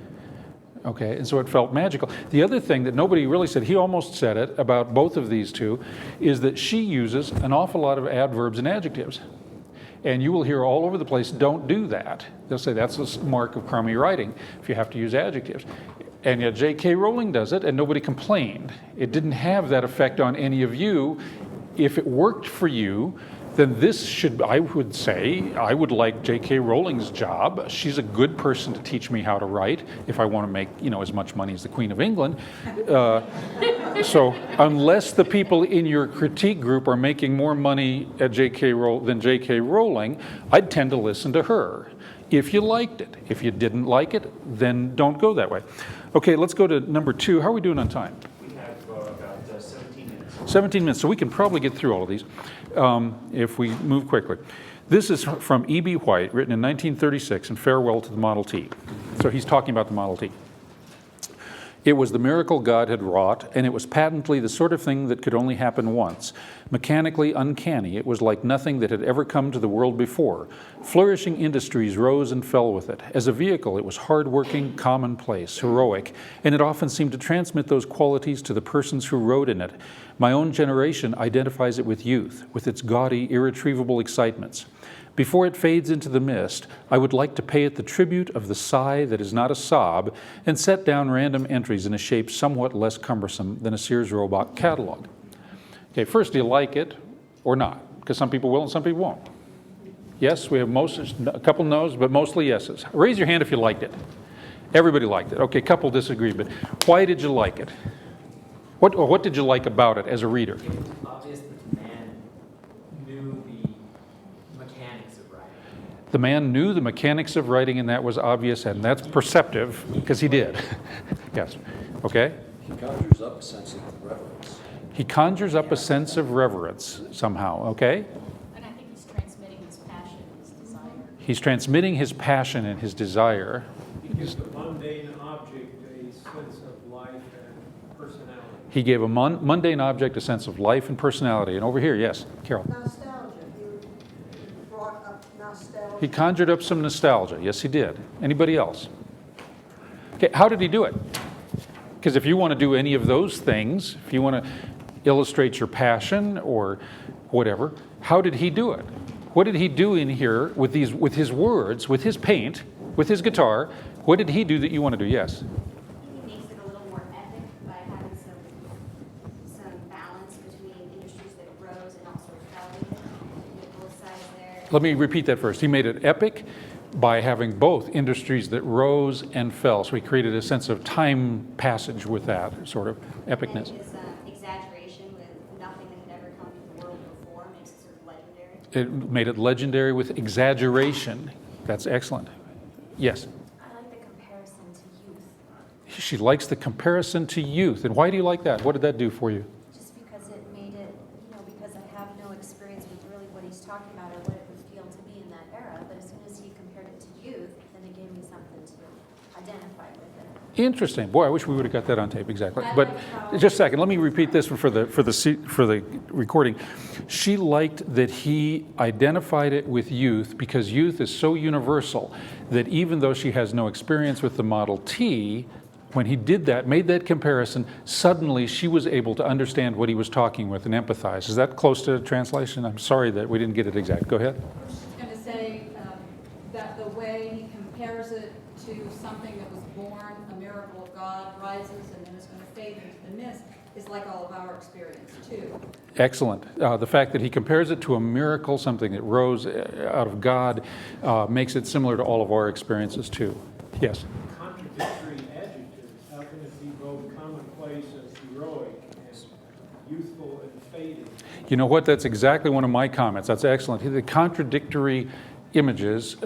Okay, and so it felt magical. The other thing that nobody really said, he almost said it about both of these two, is that she uses an awful lot of adverbs and adjectives. And you will hear all over the place, don't do that. They'll say that's a mark of crummy writing, if you have to use adjectives. And yet J.K. Rowling does it, and nobody complained. It didn't have that effect on any of you. If it worked for you, then I would say, I would like J.K. Rowling's job. She's a good person to teach me how to write if I want to make, as much money as the Queen of England. So unless the people in your critique group are making more money at than J.K. Rowling, I'd tend to listen to her. If you liked it. If you didn't like it, then don't go that way. Okay, let's go to number 2. How are we doing on time? We have about 17 minutes. 17 minutes, so we can probably get through all of these if we move quickly. This is from E.B. White, written in 1936, in Farewell to the Model T. So he's talking about the Model T. It was the miracle God had wrought, and it was patently the sort of thing that could only happen once. Mechanically uncanny, it was like nothing that had ever come to the world before. Flourishing industries rose and fell with it. As a vehicle, it was hard-working, commonplace, heroic, and it often seemed to transmit those qualities to the persons who rode in it. My own generation identifies it with youth, with its gaudy, irretrievable excitements. Before it fades into the mist, I would like to pay it the tribute of the sigh that is not a sob and set down random entries in a shape somewhat less cumbersome than a Sears Roebuck catalog. Okay, first, do you like it or not? Because some people will and some people won't. Yes, we have a couple no's, but mostly yeses. Raise your hand if you liked it. Everybody liked it. Okay, a couple disagree, but why did you like it? What did you like about it as a reader? It was obvious that the man knew the mechanics of writing. The man knew the mechanics of writing, and that was obvious, and that's perceptive, because he did. Yes. Okay? He conjures up a sense of reverence. He conjures up a sense of reverence somehow, okay? And I think he's transmitting his passion, his desire. He's transmitting his passion and his desire. He gives the mundane object a sense of life and personality. He gave a mundane object a sense of life and personality. And over here, yes, Carol. Nostalgia. He brought up nostalgia. He conjured up some nostalgia. Yes, he did. Anybody else? Okay, how did he do it? Because if you want to do any of those things, if you want to illustrate your passion or whatever, how did he do it? What did he do in here with his words, with his paint, with his guitar? What did he do that you want to do? Yes. He makes it a little more epic by having some balance between industries that rose and also fell with it. You have both sides there. Let me repeat that first. He made it epic by having both industries that rose and fell. So he created a sense of time passage with that sort of epicness. And his exaggeration with nothing that had ever come to the world before makes it sort of legendary. It made it legendary with exaggeration. That's excellent. Yes? I like the comparison to youth, She likes the comparison to youth. And why do you like that? What did that do for you? just because it made it, because I have no experience with really what he's talking about or what it would feel to be in that era, but as soon as he compared it to youth, then it gave me something to identify with it. Interesting. Boy, I wish we would have got that on tape exactly. I But like how- just a second, let me repeat this one for the recording. She liked that he identified it with youth because youth is so universal that even though she has no experience with the Model T, when he did that, made that comparison, suddenly she was able to understand what he was talking with and empathize. Is that close to translation? I'm sorry that we didn't get it exact. Go ahead. I was just going to say that the way he compares it to something that was born, a miracle of God, rises and then is going to fade into the mist, is like all of our experience too. Excellent. The fact that he compares it to a miracle, something that rose out of God, makes it similar to all of our experiences too. Yes? Contradictory adjectives. How can it be both commonplace and heroic and youthful and fading? You know what? That's exactly one of my comments. That's excellent. The contradictory images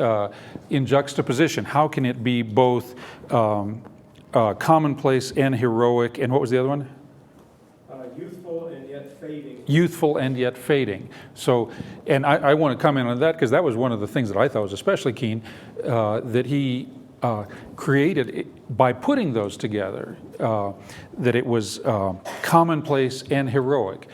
in juxtaposition. How can it be both commonplace and heroic? And what was the other one? Youthful and yet fading. Youthful and yet fading. So, and I want to comment on that because that was one of the things that I thought was especially keen, that he created by putting those together, that it was commonplace and heroic.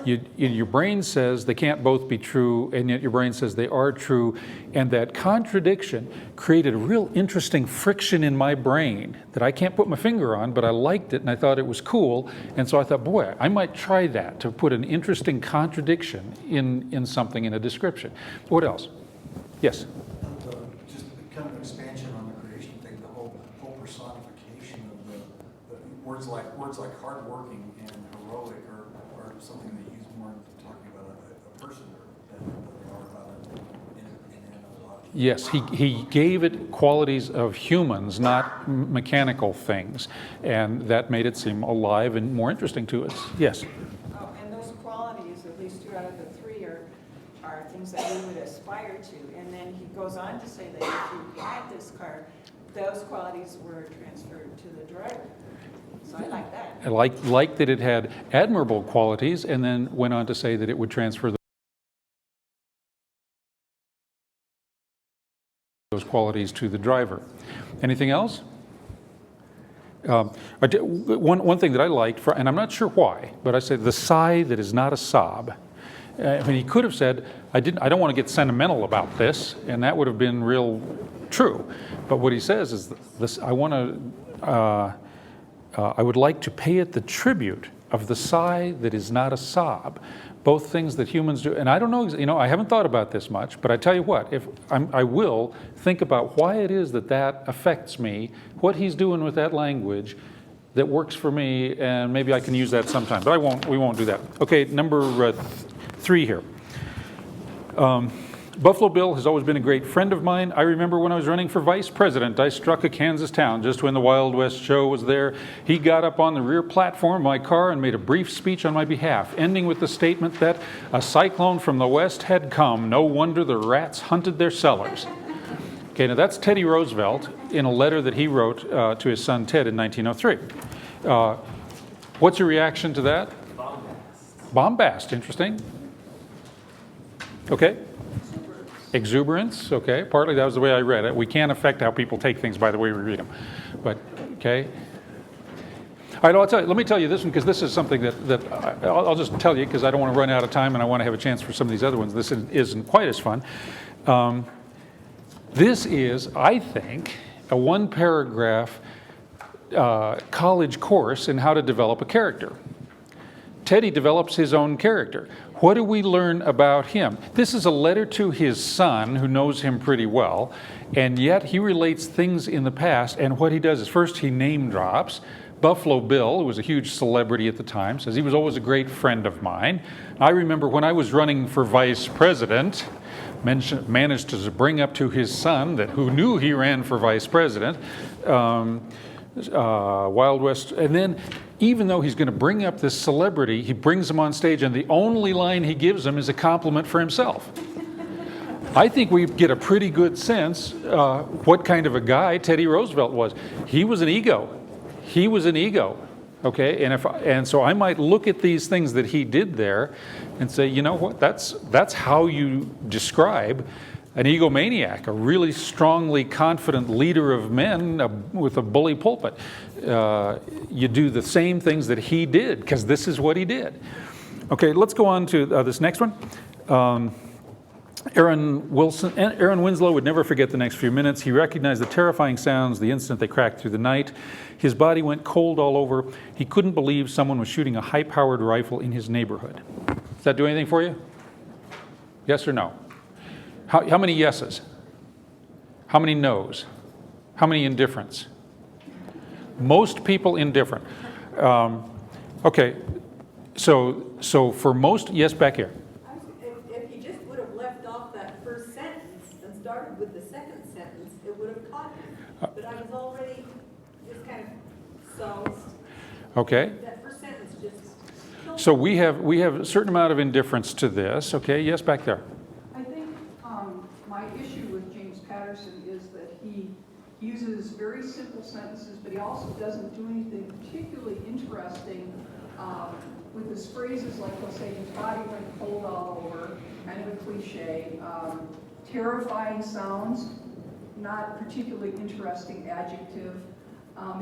Your brain says they can't both be true, and yet your brain says they are true, and that contradiction created a real interesting friction in my brain that I can't put my finger on, but I liked it and I thought it was cool, and so I thought, boy, I might try that, to put an interesting contradiction in something, in a description. What else? Yes? Just kind of an expansion on the creation thing, the whole personification of the words like hardworking and heroic are something they use more talking about a person than they are about an inanimate object. Yes, he gave it qualities of humans, not mechanical things, and that made it seem alive and more interesting to us. Yes? Oh, and those qualities, at least 2 out of the 3 are things that we would aspire to. And then he goes on to say that if you had this car, those qualities were transferred to the driver. So I like that. I like that it had admirable qualities, and then went on to say that it would transfer those qualities to the driver. Anything else? One thing that I liked, and I'm not sure why, but I said the sigh that is not a sob. I mean, he could have said, I don't want to get sentimental about this, and that would have been real true. But what he says is, this, I would like to pay it the tribute of the sigh that is not a sob. Both things that humans do. And I don't know, I haven't thought about this much, but I tell you what, I will think about why it is that affects me, what he's doing with that language that works for me, and maybe I can use that sometime. But we won't do that. Okay, number 3 here. Buffalo Bill has always been a great friend of mine. I remember when I was running for vice president, I struck a Kansas town just when the Wild West show was there. He got up on the rear platform of my car and made a brief speech on my behalf, ending with the statement that a cyclone from the west had come. No wonder the rats hunted their cellars. Okay, now that's Teddy Roosevelt in a letter that he wrote to his son Ted in 1903. What's your reaction to that? Bombast. Bombast, interesting. Okay. Exuberance, okay. Partly that was the way I read it. We can't affect how people take things by the way we read them. But, okay. All right, let me tell you this one, because this is something that I'll just tell you, because I don't want to run out of time and I want to have a chance for some of these other ones. This isn't quite as fun. This is, I think, a 1-paragraph college course in how to develop a character. Teddy develops his own character. What do we learn about him? This is a letter to his son, who knows him pretty well, and yet he relates things in the past, and what he does is first he name drops. Buffalo Bill, who was a huge celebrity at the time, says he was always a great friend of mine. I remember when I was running for vice president, managed to bring up to his son, who knew he ran for vice president, Wild West, and then even though he's going to bring up this celebrity, he brings him on stage, and the only line he gives him is a compliment for himself. I think we get a pretty good sense what kind of a guy Teddy Roosevelt was. He was an ego. He was an ego. Okay, and so I might look at these things that he did there and say, you know what? That's how you describe an egomaniac, a really strongly confident leader of men with a bully pulpit. You do the same things that he did, because this is what he did. Okay, let's go on to this next one. Aaron Winslow would never forget the next few minutes. He recognized the terrifying sounds the instant they cracked through the night. His body went cold all over. He couldn't believe someone was shooting a high-powered rifle in his neighborhood. Does that do anything for you? Yes or no? How many yeses? How many no's? How many indifferents? Most people indifferent. Okay, so for most, yes, back here. If he just would have left off that first sentence and started with the second sentence, it would have caught him. But I was already just kind of so. Okay. That first sentence just. So we have a certain amount of indifference to this. Okay, yes, back there. I think my issue doesn't do anything particularly interesting with his phrases, like he'll say his body went cold all over, kind of a cliche. Terrifying sounds, not particularly interesting adjective.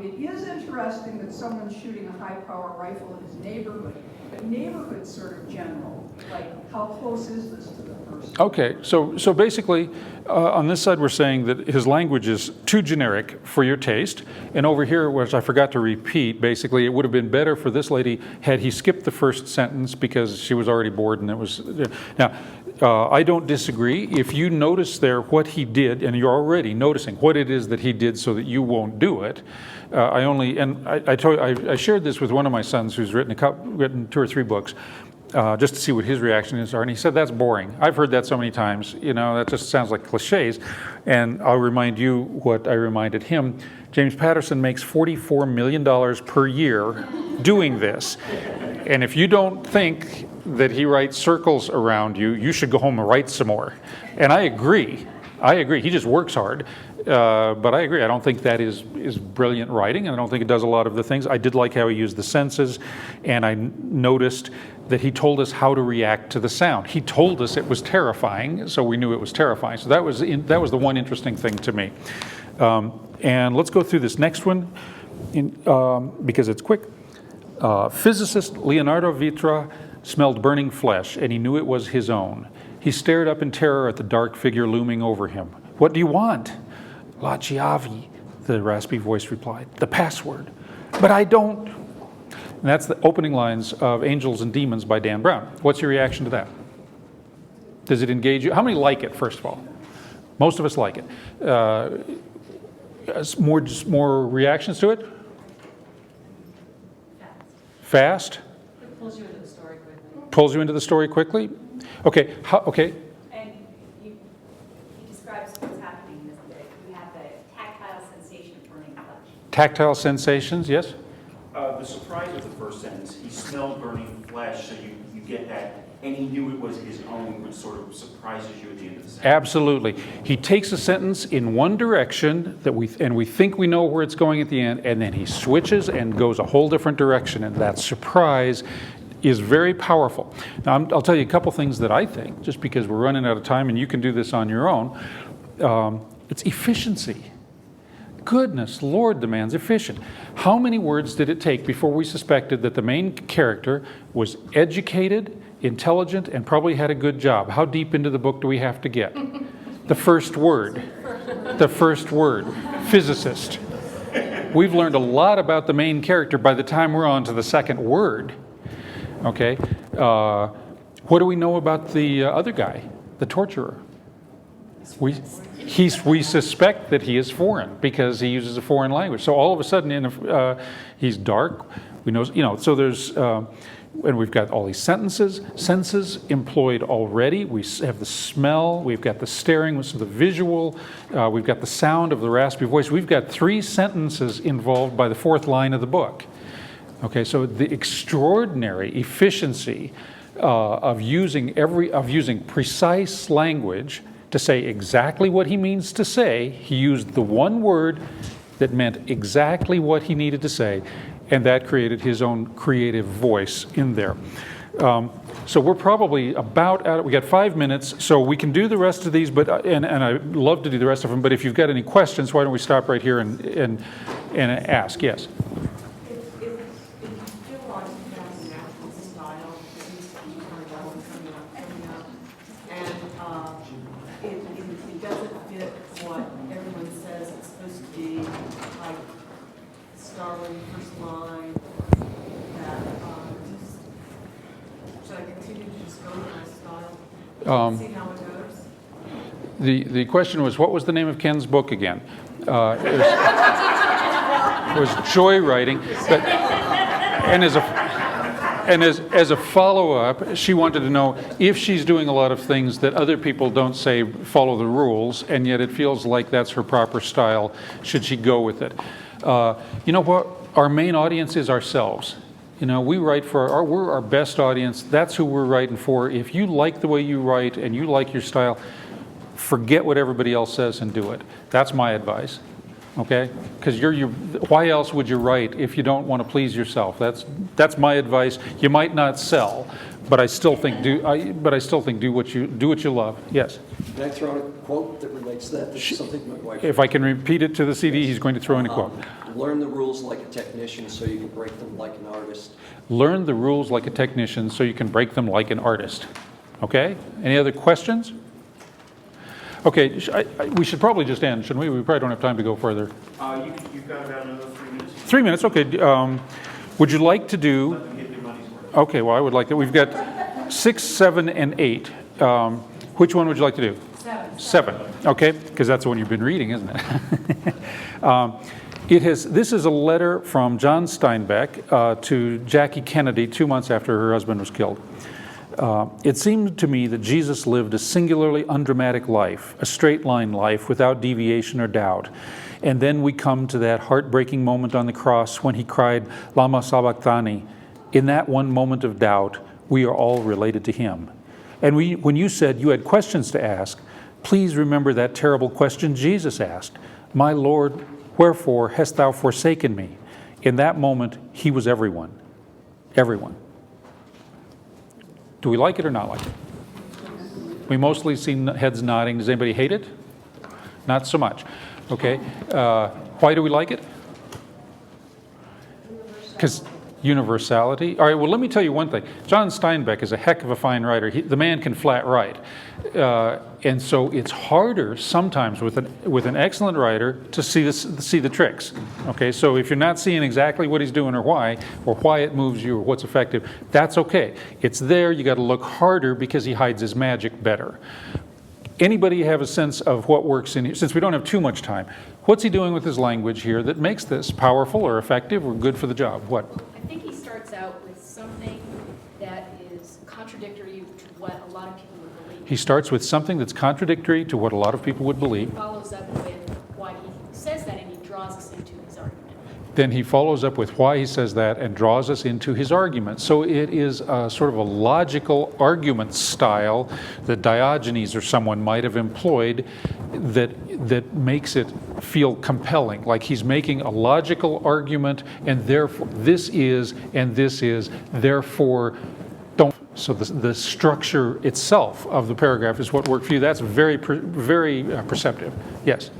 It is interesting that someone's shooting a high-power rifle in his neighborhood, but neighborhood's sort of general. Like, how close is this to the person? Okay, so basically, on this side, we're saying that his language is too generic for your taste, and over here, which I forgot to repeat, basically, it would have been better for this lady had he skipped the first sentence because she was already bored, and it was now. I don't disagree. If you notice there what he did, and you're already noticing what it is that he did so that you won't do it, I shared this with one of my sons who's written 2 or 3 books, just to see what his reactions are, and he said, that's boring. I've heard that so many times, that just sounds like cliches. And I'll remind you what I reminded him. James Patterson makes $44 million per year doing this. And if you don't think that he writes circles around you, you should go home and write some more. And I agree. He just works hard. But I agree. I don't think that is brilliant writing, and I don't think it does a lot of the things. I did like how he used the senses, and I noticed that he told us how to react to the sound. He told us it was terrifying, so we knew it was terrifying. So that was the one interesting thing to me. And let's go through this next one because it's quick. Physicist Leonardo Vitra smelled burning flesh, and he knew it was his own. He stared up in terror at the dark figure looming over him. What do you want? La Chiavi, the raspy voice replied. The password. But I don't. And that's the opening lines of Angels and Demons by Dan Brown. What's your reaction to that? Does it engage you? How many like it, first of all? Most of us like it. More reactions to it? Fast. Fast? It pulls you into the story quickly. Pulls you into the story quickly? Okay. Okay. And he describes what's happening in this day. We have the tactile sensation of burning flesh. Tactile sensations, yes? The surprise of the first sentence, he smelled burning flesh, so you get that, and he knew it was his own, which sort of surprises you at the end of the sentence. Absolutely. He takes a sentence in one direction and we think we know where it's going at the end, and then he switches and goes a whole different direction, and that surprise is very powerful. Now, I'll tell you a couple things that I think, just because we're running out of time and you can do this on your own. It's efficiency. Goodness Lord demands efficient. How many words did it take before we suspected that the main character was educated, intelligent, and probably had a good job? How deep into the book do we have to get? The first word. The first word. Physicist. We've learned a lot about the main character by the time we're on to the second word. Okay? What do we know about the other guy, the torturer? We suspect that he is foreign because he uses a foreign language. So all of a sudden, he's dark. We know, so there's, and we've got all these senses employed already. We have the smell. We've got the staring, so the visual. We've got the sound of the raspy voice. We've got 3 sentences involved by the 4th line of the book. Okay, so the extraordinary efficiency of using precise language to say exactly what he means to say. He used the one word that meant exactly what he needed to say, and that created his own creative voice in there. So we're probably about out. We got 5 minutes, so we can do the rest of these. But and I'd love to do the rest of them. But if you've got any questions, why don't we stop right here and ask? Yes. See how it goes? The question was, what was the name of Kenn's book again? It was Joywriting. But, and as a follow-up, she wanted to know if she's doing a lot of things that other people don't say follow the rules, and yet it feels like that's her proper style. Should she go with it? You know what? Our main audience is ourselves. You know, we write we're our best audience. That's who we're writing for. If you like the way you write and you like your style, forget what everybody else says and do it. That's my advice. okay? Because why else would you write if you don't want to please yourself? That's my advice. You might not sell, but I still think do what you love. Yes. Can I throw in a quote that relates to that? This is something my wife. If I can repeat it to the CD, he's going to throw in a quote. Learn the rules like a technician so you can break them like an artist. Learn the rules like a technician so you can break them like an artist. Okay? Any other questions? Okay, we should probably just end, shouldn't we? We probably don't have time to go further. You've got about another 3 minutes. 3 minutes, okay. Would you like to do... Let them get their money's worth. Okay, well, I would like that. We've got 6, 7, and 8. Which one would you like to do? 7. Okay, because that's the one you've been reading, isn't it? This is a letter from John Steinbeck to Jackie Kennedy 2 months after her husband was killed. It seemed to me that Jesus lived a singularly undramatic life, a straight-line life without deviation or doubt. And then we come to that heartbreaking moment on the cross when he cried, Lama Sabachthani. In that one moment of doubt, we are all related to him. And when you said you had questions to ask, please remember that terrible question Jesus asked. My Lord, wherefore hast thou forsaken me? In that moment, he was everyone. Everyone. Do we like it or not like it? We mostly see heads nodding. Does anybody hate it? Not so much. Okay. Why do we like it? Because universality. All right, well, let me tell you one thing. John Steinbeck is a heck of a fine writer. The man can flat write. And so it's harder sometimes with an excellent writer to see the tricks. Okay, so if you're not seeing exactly what he's doing or why it moves you or what's effective, that's okay. It's there. You got to look harder because he hides his magic better. Anybody have a sense of what works in here? Since we don't have too much time, what's he doing with his language here that makes this powerful or effective or good for the job? What? I think he starts out with something that is contradictory to what a lot of people would believe. He starts with something that's contradictory to what a lot of people would believe. He follows up with why he says that, and he draws us into his argument. Then he follows up with why he says that and draws us into his argument. So it is a sort of a logical argument style that Diogenes or someone might have employed that makes it feel compelling, like he's making a logical argument, and therefore this is, and this is, therefore don't. So the structure itself of the paragraph is what worked for you. That's very perceptive. Yes?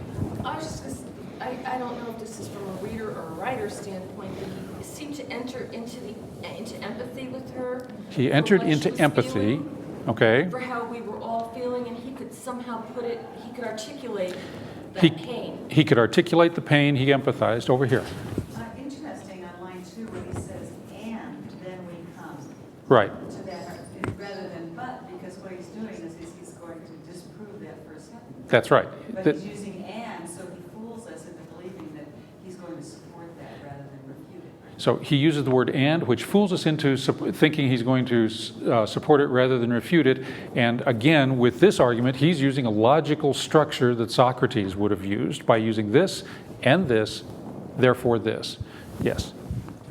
I was just gonna say, I don't know if this is from a reader or a writer standpoint, but he seemed to enter into empathy with her. He entered for what into she was empathy, feeling, okay. for how we were all feeling, and he could somehow he could articulate that pain. He could articulate the pain. He empathized. Over here. Interesting on line 2 where he says, and then we come. Right. To that, rather than but, because what he's doing is he's going to disprove that first sentence. That's right. But he's using and, so he fools us into believing that he's going to support that rather than refute it. So he uses the word and, which fools us into thinking he's going to support it rather than refute it. And again, with this argument, he's using a logical structure that Socrates would have used by using this, and this, therefore this. Yes?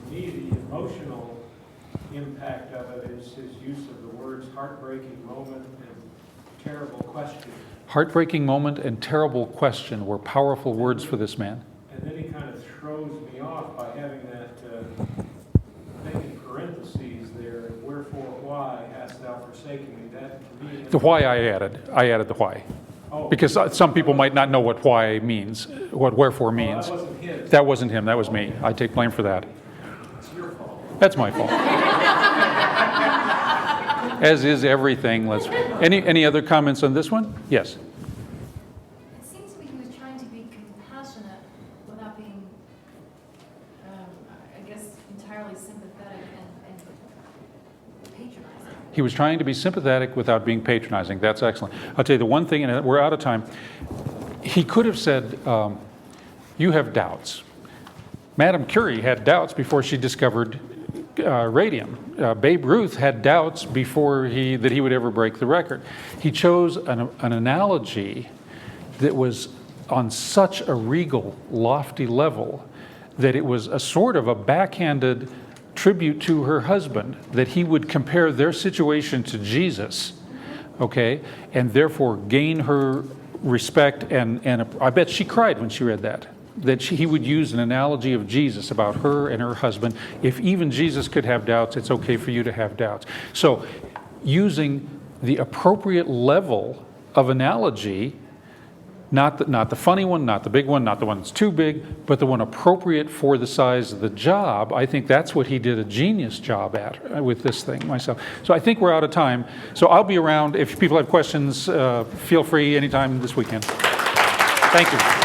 To me, the emotional impact of it is his use of the words heartbreaking moment and terrible question. Heartbreaking moment and terrible question were powerful words for this man. And then he kind of throws me off by having that thing in parentheses there, wherefore, why hast thou forsaken me? That to me, The why I added the why. Oh. Because some people might not know what why means, what wherefore means. that wasn't his. That wasn't him, that was me. I take blame for that. It's your fault. That's my fault. As is everything. Any other comments on this one? Yes. It seems to me he was trying to be compassionate without being, I guess, entirely sympathetic and patronizing. He was trying to be sympathetic without being patronizing. That's excellent. I'll tell you the one thing, and we're out of time. He could have said, you have doubts. Madame Curie had doubts before she discovered radium. Babe Ruth had doubts before that he would ever break the record. He chose an analogy that was on such a regal, lofty level that it was a sort of a backhanded tribute to her husband, that he would compare their situation to Jesus, okay, and therefore gain her respect, and I bet she cried when she read that. that he would use an analogy of Jesus about her and her husband. If even Jesus could have doubts, it's okay for you to have doubts. So using the appropriate level of analogy, not the funny one, not the big one, not the one that's too big, but the one appropriate for the size of the job. I think that's what he did a genius job at with this thing myself. So I think we're out of time. So I'll be around. If people have questions, feel free anytime this weekend. Thank you.